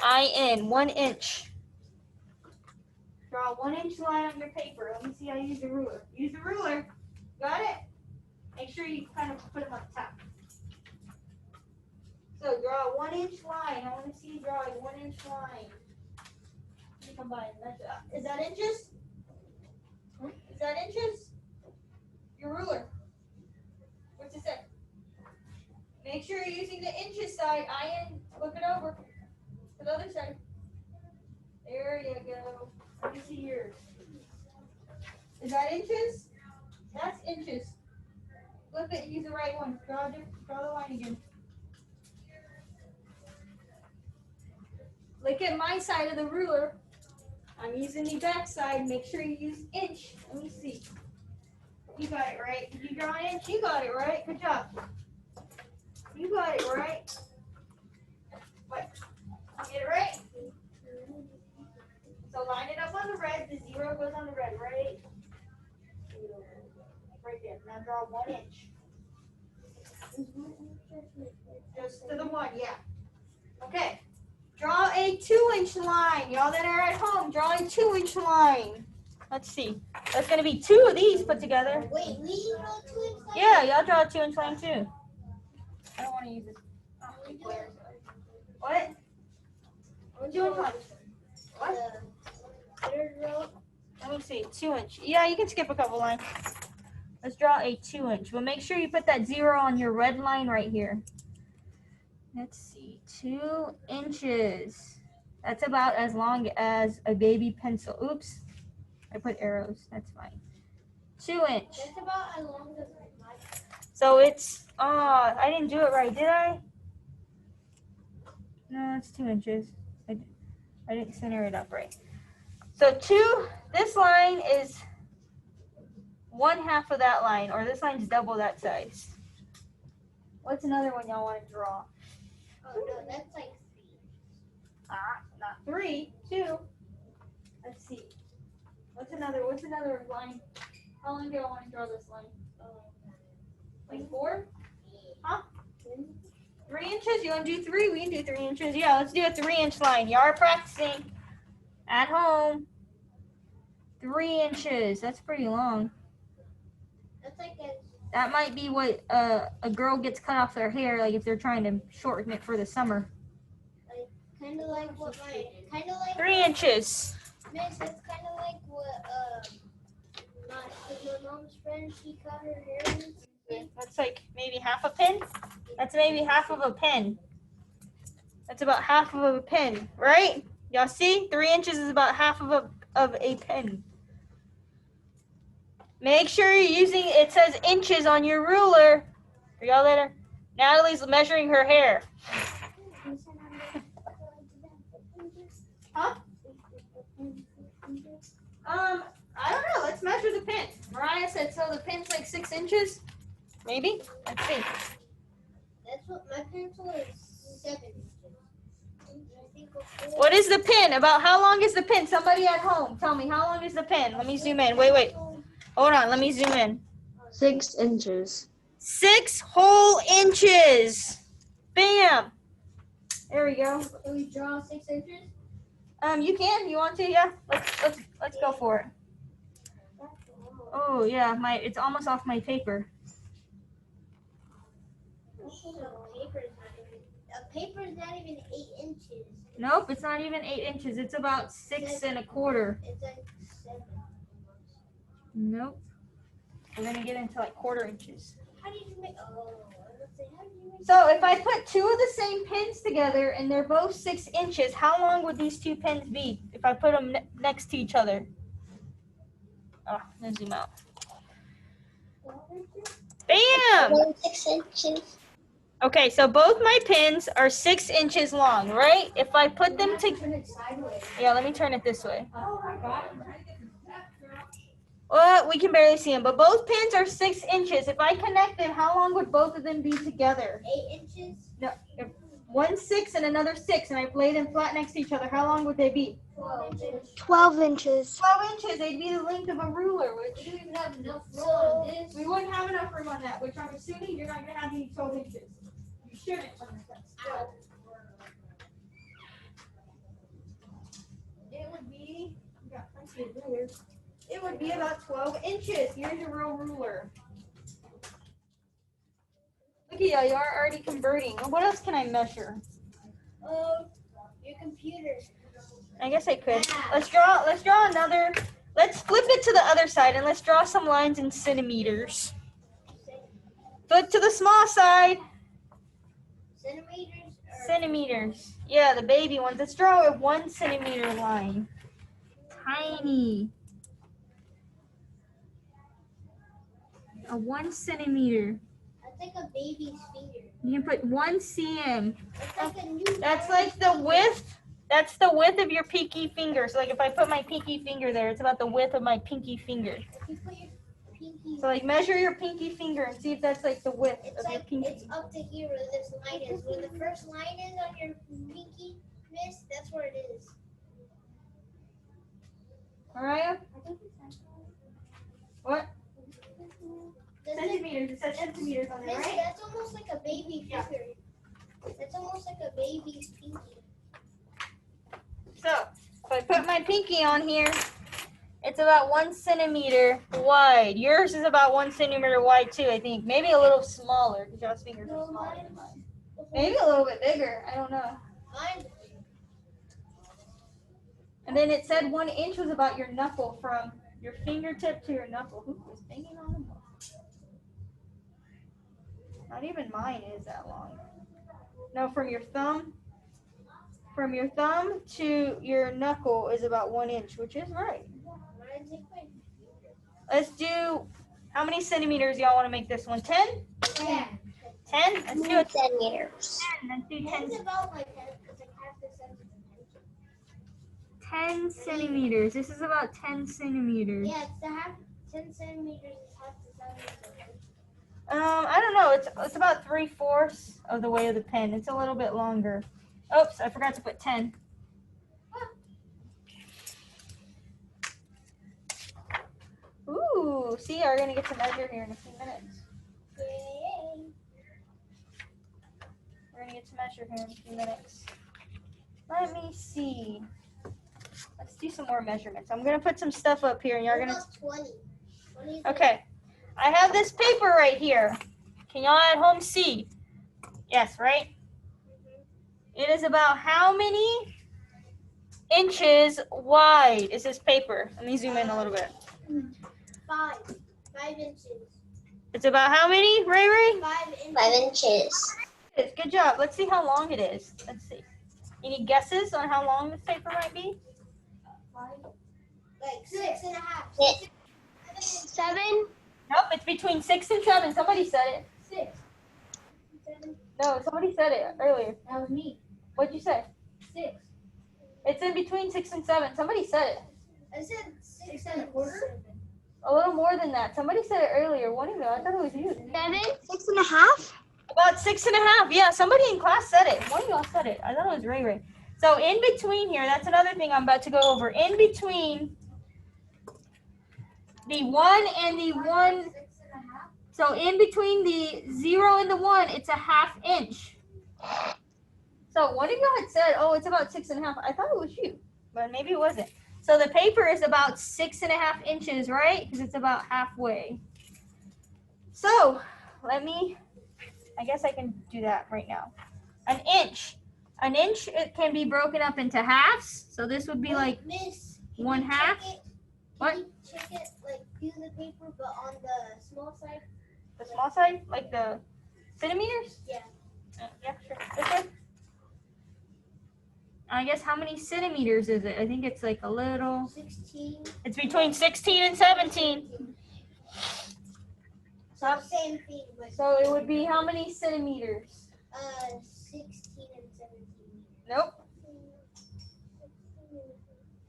I-N, 1 inch. Draw a 1-inch line on your paper. Let me see how you use the ruler. Use the ruler. Got it? Make sure you kind of put them on top. So draw a 1-inch line. I want to see you draw a 1-inch line. Combine. Is that inches? Is that inches? Your ruler. What's it say? Make sure you're using the inches side. I-N. Flip it over to the other side. There you go. Let me see yours. Is that inches? That's inches. Flip it and use the right one. Draw the line again. Look at my side of the ruler. I'm using the back side. Make sure you use inch. Let me see. You got it right. Did you draw an inch? You got it right. Good job. You got it right. What? Get it right? So line it up on the red. The 0 goes on the red, right? Right there. Now draw 1 inch. Just to the 1, yeah. Okay. Draw a 2-inch line. Y'all that are at home, draw a 2-inch line. Let's see. There's going to be 2 of these put together. Wait, we draw 2 inch? Yeah, y'all draw a 2-inch line too. I don't want to use this. Oh, what? 2-inch line. What? Third row. Let me see. 2-inch. Yeah, you can skip a couple lines. Let's draw a 2-inch. But make sure you put that 0 on your red line right here. Let's see. 2 inches. That's about as long as a baby pencil. Oops. I put arrows. That's fine. 2 inch. That's about as long as my. So it's, I didn't do it right, did I? No, it's 2 inches. I didn't center it up right. So this line is 1/2 of that line, or this line's double that size. What's another one y'all want to draw? Oh no, that's like 3. Not 3, 2. Let's see. What's another line? How long do I want to draw this line? Like 4? Huh? 3 inches? You want to do 3? We can do 3 inches. Yeah, let's do a 3-inch line. Y'all are practicing at home. 3 inches. That's pretty long. That's like That might be what a girl gets cut off their hair, like if they're trying to shorten it for the summer. kind of like what my 3 inches. Miss, that's kind of like what my mom's friend, she cut her hair. That's like maybe half a pin. That's maybe half of a pin. That's about half of a pin, right? Y'all see? 3 inches is about half of a pin. Make sure you're using, it says inches on your ruler. For y'all that are, Natalie's measuring her hair. Huh? I don't know. Let's measure the pin. Mariah said so the pin's like 6 inches. Maybe? Let's see. That's what my pencil is 7 inches. I think What is the pin? About how long is the pin? Somebody at home, tell me, how long is the pin? Let me zoom in. Wait. Hold on, let me zoom in. 6 inches. 6 whole inches. Bam. There we go. Can we draw 6 inches? You can. You want to? Yeah. Let's go for it. Oh yeah, it's almost off my paper. A paper is not even 8 inches. Nope, it's not even 8 inches. It's about 6 1/4. It's like 7. Nope. We're gonna get into like 1/4 inches. How do you make? Oh, let's say, how do you make? So if I put 2 of the same pins together and they're both 6 inches, how long would these 2 pins be if I put them next to each other? Oh, let's zoom out. Bam! 6 inches. Okay, so both my pins are 6 inches long, right? If I put them together, yeah, let me turn it this way. Well, we can barely see them, but both pins are 6 inches. If I connect them, how long would both of them be together? 8 inches. No, if one 6 and another 6, and I lay them flat next to each other, how long would they be? 12 inches. 12 inches. 12 inches. They'd be the length of a ruler, which We don't even have enough room on this. we wouldn't have enough room on that. Which I'm assuming you're not going to have any 12 inches. You shouldn't. It would be. We got plenty of rulers. It would be about 12 inches. Here's your real ruler. Look at y'all. You are already converting. What else can I measure? Your computer. I guess I could. Let's draw another. Let's flip it to the other side and let's draw some lines in centimeters. Flip to the small side. Centimeters. Centimeters. Yeah, the baby ones. Let's draw a 1 centimeter line. Tiny. A 1 centimeter. That's like a baby's finger. You can put 1 cm. That's like a new. That's like the width. That's the width of your pinky finger. So like if I put my pinky finger there, it's about the width of my pinky finger. If you put your pinky. So like measure your pinky finger and see if that's like the width It's of your like pinky. it's up to here where this line is. Where the first line is on your pinky, miss, that's where it is. Mariah? What? Does it- Centimeters. It says centimeters on there, Miss, right? that's almost like a baby finger. That's almost like a baby's pinky. So if I put my pinky on here, it's about 1 centimeter wide. Yours is about 1 centimeter wide too, I think. Maybe a little smaller because y'all's fingers are smaller than mine. Maybe a little bit bigger. I don't know. Mine. And then it said 1 inch was about your knuckle from your fingertip to your knuckle. Who was banging on the wall? Not even mine is that long. No, from your thumb to your knuckle is about 1 inch, which is right. Mine's like my Let's do, how many centimeters y'all want to make this one? 10? Yeah. 10? Let's do it. Centimeters. 10. Let's do 10. Mine's about like it's like half the size of a pencil. 10 centimeters. This is about 10 centimeters. Yeah, it's the half 10 centimeters is half the size of the pen. I don't know. It's about 3/4 of the weight of the pen. It's a little bit longer. Oops, I forgot to put 10. Ooh, see, we're gonna get to measure here in a few minutes. Yay. We're gonna get to measure here in a few minutes. Let me see. Let's do some more measurements. I'm gonna put some stuff up here, and you're What gonna. about 20? 20 is Okay, I have this paper right here. Can y'all at home see? Yes, right? It is about how many inches wide is this paper? Let me zoom in a little bit. 5 inches. It's about how many, Ray Ray? 5 inches. 5 inches. Good job. Let's see how long it is. Let's see. Any guesses on how long this paper might be? Like 6.5. 7. Nope, it's between 6 and 7. Somebody said it. 6. 7. No, somebody said it earlier. That was me. What'd you say? 6. It's in between 6 and 7. Somebody said it. I said 6 1/4. A little more than that. Somebody said it earlier. One of you. I thought it was you. 7. 6.5. About 6.5. Yeah, somebody in class said it. One of y'all said it. I thought it was Ray Ray. So in between here, that's another thing I'm about to go over. In between the 1 and the 1, 6.5. so in between the 0 and the 1, it's a 1/2 inch. So one of y'all had said, oh, it's about 6.5. I thought it was you, but maybe it wasn't. So the paper is about 6.5 inches, right? Because it's about halfway. So I guess I can do that right now. An inch. An inch, it can be broken up into halves. So this would be like Miss, can 1/2. you check it? What? Can you check it, like, do the paper, but on the small side? The small side, like the centimeters? Yeah. Yeah, sure. This one? I guess how many centimeters is it? I think it's like a little. 16. It's between 16 and 17. So same thing, but So it would be how many centimeters? 16 and 17. Nope.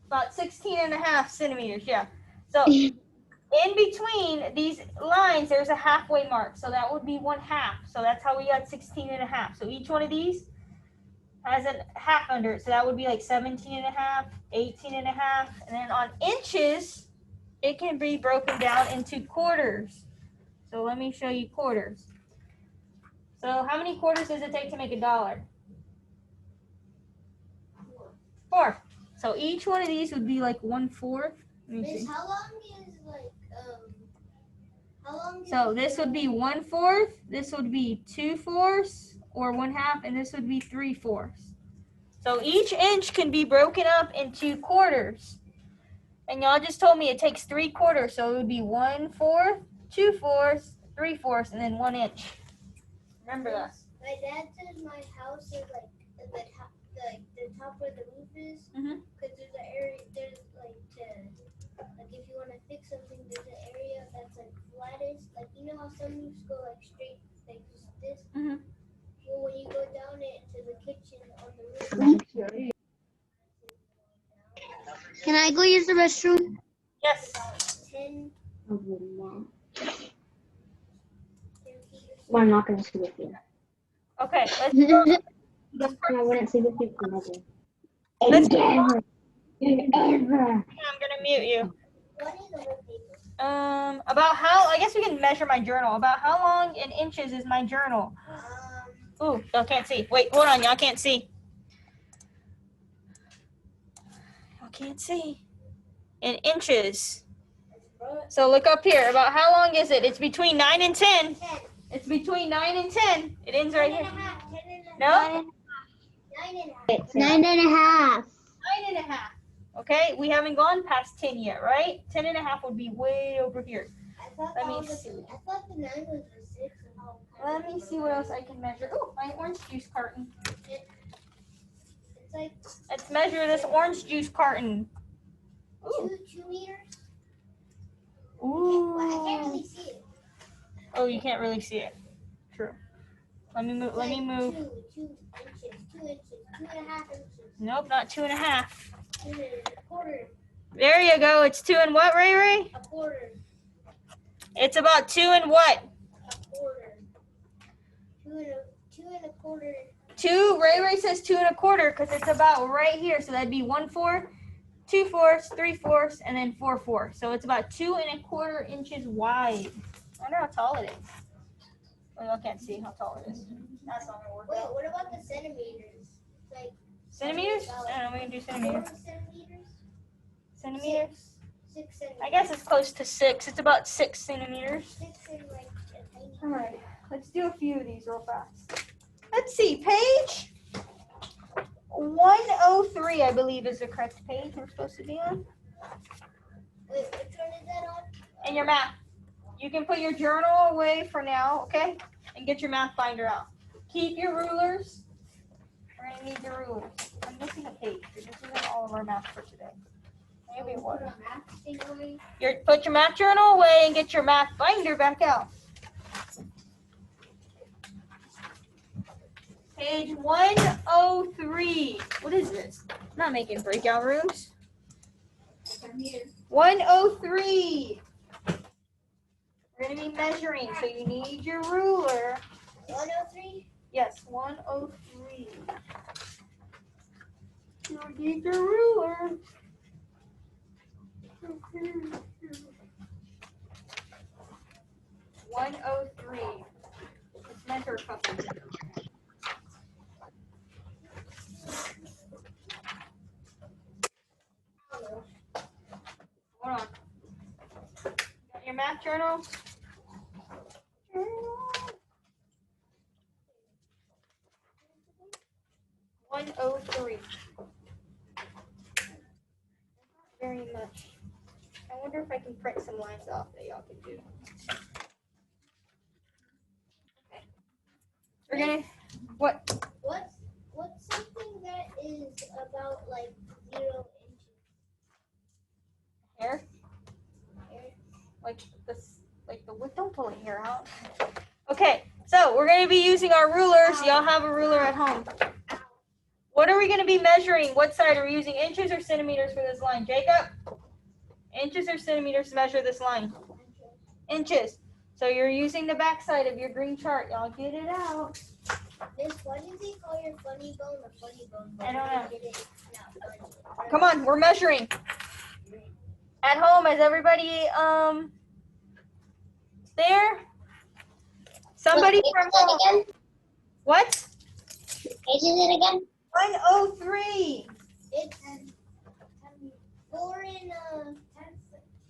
About 16.5 centimeters, yeah. So in between these lines, there's a halfway mark. So that would be 1/2. So that's how we got 16.5. So each one of these has a half under it. So that would be like 17.5, 18.5. And then on inches, it can be broken down into quarters. So let me show you quarters. So how many quarters does it take to make $1? 4. So each one of these would be like 1/4. Let me Miss, see. how long is, like, how long is So this would be 1/4, this would be 2/4, or 1/2, and this would be 3/4. So each inch can be broken up into quarters. And y'all just told me it takes 3/4, so it would be 1/4, 2/4, 3/4, and then 1 inch. Remember that. My dad says my house is like the top where the roof is, Mhm. because there's an area, there's like if you want to fix something, there's an area that's like flattest, like you know how some roofs go like straight, like just this. Mhm. Well, when you go down it into the kitchen on the roof. Can I go use the restroom? Yes. 10 Mom, 10 feet or well, I'm not going to sleep with you. Okay. Let's I wouldn't sleep with you forever. Let's- Ever. I'm gonna mute you. What is a whole paper? About how? I guess we can measure my journal. About how long in inches is my journal? Ooh, y'all can't see. Wait, hold on. Y'all can't see. Y'all can't see. In inches. So look up here. About how long is it? It's between 9 and 10. 10. It's between 9 and 10. It ends right 10 here. and a half. 10 and a half. No? 9 and a half. 9.5. 9.5. Okay, we haven't gone past 10 yet, right? 10.5 would be way over here. I thought Let that me was see. I thought the 9 was the 6. And how Let me see what else I can measure. Oh, my orange juice carton. It's like Let's measure this orange juice carton. Ooh. 2 meters. Ooh. But I can't really see it. Oh, you can't really see it. True. Let me move. It's Let me like move. 2 inches. 2 inches. 2.5 inches. Nope, not 2.5. 2 and a quarter. There you go. It's 2 and what, Ray Ray? A quarter. It's about 2 and what? A quarter. 2 and a quarter. 2, Ray says 2 1/4 because it's about right here. So that'd be 1/4, 2/4, 3/4, and then 4/4. So it's about 2 1/4 inches wide. I wonder how tall it is. Well, I can't see how tall it is. That's not gonna work Wait, out. what about the centimeters? Like Centimeters? I don't know, we can do centimeters. 4 centimeters? Centimeters? 6 centimeters. I guess it's close to 6. It's about 6 centimeters. 6 and like a tiny. All right, let's do a few of these real fast. Let's see, page 103, I believe, is the correct page we're supposed to be on. Wait, which one is that on? And your math. You can put your journal away for now, okay? And get your math binder out. Keep your rulers. We're gonna need your rulers. I'm missing a page. This isn't all of our math for today. Maybe Put one. a math thing away. Put your math journal away and get your math binder back out. Page 103. What is this? I'm not making breakout rooms. 103. We're going to be measuring, so you need your ruler. 103? Yes, 103. You need your ruler. 103. Let's measure a couple. Hold on. Got your math journal? 103. Very much. I wonder if I can print some lines off that y'all can do. Okay. We're gonna, what? What's something that is about like 0 inches? Here? Here. Like this, like the width, don't pull it here out. Okay, so we're gonna be using our rulers. Y'all have a ruler at home. What are we gonna be measuring? What side are we using? Inches or centimeters for this line? Jacob? Inches or centimeters to measure this line? Inches. So you're using the back side of your green chart. Y'all get it out. Miss, why do they call your funny bone a funny bone? I don't know. Get it? No, funny. Come on, we're measuring. At home, is everybody there? Somebody from home. Again? What? Page is it again? 103. It's 4 and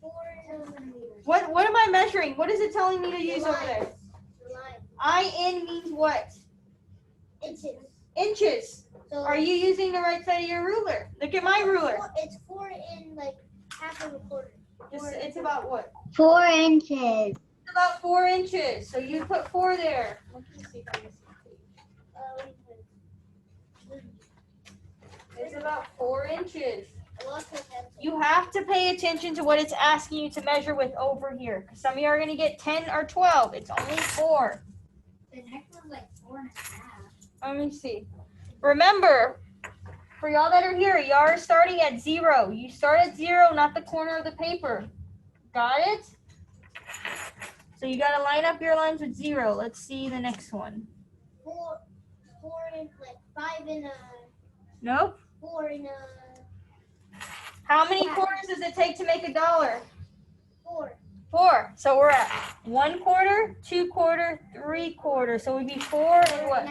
4 and What am I measuring? What is it telling me to use over there? The line. IN means what? Inches. Inches. So Are you using the right side of your ruler? Look at my ruler. It's 4 and like half of a quarter. It's about what? 4 inches. It's about 4 inches. So you put 4 there. Let me see if I can see. It's about 4 inches. You have to pay attention to what it's asking you to measure with over here. Because some of you are going to get 10 or 12. It's only 4. The next one's like 4 and a half. Let me see. Remember, for y'all that are here, y'all are starting at 0. You start at 0, not the corner of the paper. Got it? So you got to line up your lines with 0. Let's see the next one. 4 and like 5 and Nope. 4 and How many quarters does it take to make $1? 4. 4. So we're at 1/4, 2/4, 3/4. So we'd be 4 and what?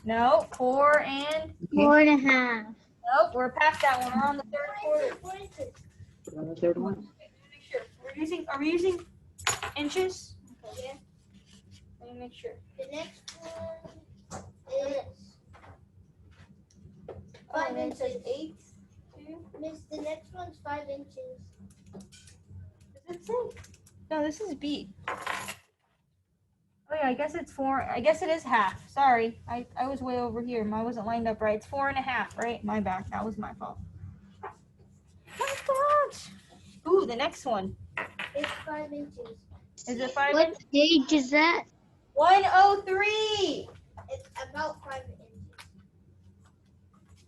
No, 4 and 4 and a half. nope. We're past that one. We're on the 3rd quarter. 4 inches. The third one. Make sure. Are we using inches? Yeah. Let me make sure. The next one is Oh, 5 and then it says inches. 8. Miss, the next one's 5 inches. Does it say? No, this is B. Oh yeah, I guess it's 4. I guess it is half. Sorry, I was way over here. I wasn't lined up right. It's 4 1/2, right? My bad. That was my fault. My fault. Ooh, the next one. It's 5 inches. Is it 5 What inches? page is that? 103. It's about 5 inches.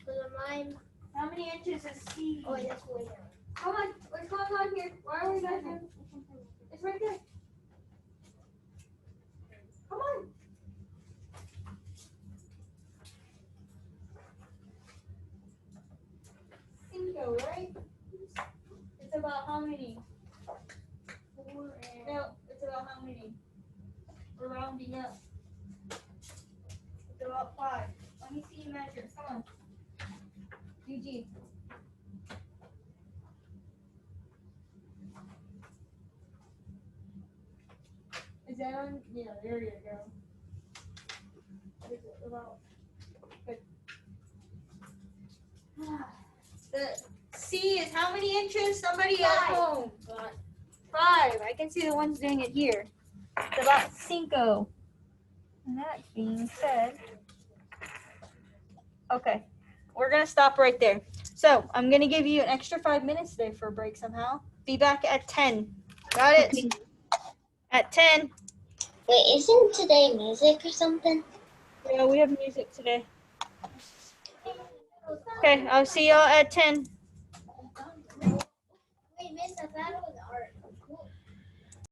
So mine. How many inches is C? Oh, that's way down. Come on, what's going on here? Why are we measuring? It's right there. 4 and No, it's about how many? We're rounding up. It's about 5. Let me see you measure. Come on. GG. Is that on? Yeah, there you go. Is it about? Good. The C is how many inches? Somebody at 5. home. 5. I can see the ones doing it here. It's about 5. And that being said, okay, we're gonna stop right there. So I'm gonna give you an extra 5 minutes today for a break somehow. Be back at 10. Got it? At 10. Wait, isn't today music or something? Yeah, we have music today. Okay, I'll see y'all at 10. Wait, miss, I thought